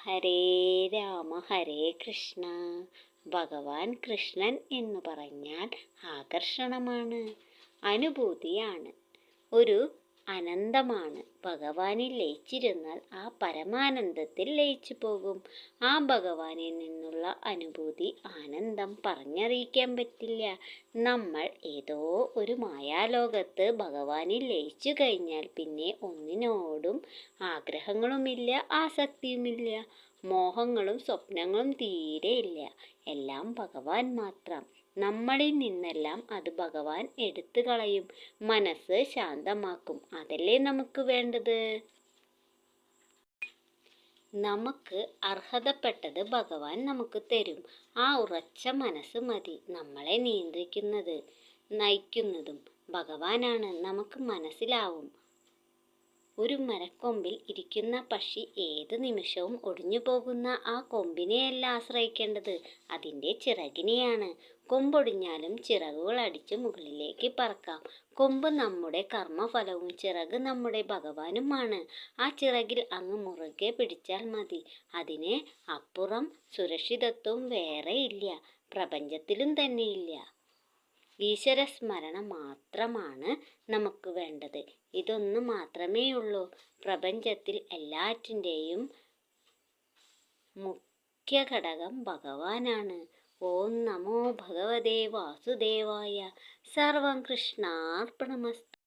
ഹരേ രാമ ഹരേ കൃഷ്ണ. ഭഗവാൻ കൃഷ്ണൻ എന്നു പറഞ്ഞാൽ ആകർഷണമാണ്, അനുഭൂതിയാണ്, ഒരു അനന്തമാണ്. ഭഗവാനിൽ ലയിച്ചിരുന്നാൽ ആ പരമാനന്ദത്തിൽ ലയിച്ചു പോകും. ആ ഭഗവാനിൽ നിന്നുള്ള അനുഭൂതി, ആനന്ദം പറഞ്ഞറിയിക്കാൻ പറ്റില്ല. നമ്മൾ ഏതോ ഒരു മായാലോകത്ത് ഭഗവാനിൽ ലയിച്ചു കഴിഞ്ഞാൽ പിന്നെ ഒന്നിനോടും ആഗ്രഹങ്ങളുമില്ല, ആസക്തിയുമില്ല, മോഹങ്ങളും സ്വപ്നങ്ങളും തീരെയില്ല. എല്ലാം ഭഗവാൻ മാത്രം. നമ്മളിൽ നിന്നെല്ലാം അത് ഭഗവാൻ എടുത്തു കളയും, മനസ്സ് ശാന്തമാക്കും. അതല്ലേ നമുക്ക് വേണ്ടത്. നമുക്ക് അർഹതപ്പെട്ടത് ഭഗവാൻ നമുക്ക് തരും. ആ ഉറച്ച മനസ്സ് മതി നമ്മളെ നിയന്ത്രിക്കുന്നത്, നയിക്കുന്നതും ഭഗവാനാണ്. നമുക്ക് മനസ്സിലാവും, ഒരു മരക്കൊമ്പിൽ ഇരിക്കുന്ന പക്ഷി ഏത് നിമിഷവും ഒടിഞ്ഞു പോകുന്ന ആ കൊമ്പിനെയല്ല ആശ്രയിക്കേണ്ടത്, അതിൻ്റെ ചിറകിനെയാണ്. കൊമ്പൊടിഞ്ഞാലും ചിറകുകൾ അടിച്ച് മുകളിലേക്ക് പറക്കാം. കൊമ്പ് നമ്മുടെ കർമ്മഫലവും ചിറക് നമ്മുടെ ഭഗവാനുമാണ്. ആ ചിറകിൽ അങ്ങ് മുറുകെ പിടിച്ചാൽ മതി. അതിന് അപ്പുറം സുരക്ഷിതത്വം വേറെ ഇല്ല, പ്രപഞ്ചത്തിലും തന്നെയില്ല. ഈശ്വരസ്മരണ മാത്രമാണ് നമുക്ക് വേണ്ടത്. ഇതൊന്നു മാത്രമേയുള്ളൂ. പ്രപഞ്ചത്തിൽ എല്ലാറ്റിൻ്റെയും മുഖ്യ ഘടകം ഭഗവാനാണ്. ഓം നമോ ഭഗവതേ വാസുദേവായ. സർവം കൃഷ്ണാർപ്പണമസ്തു.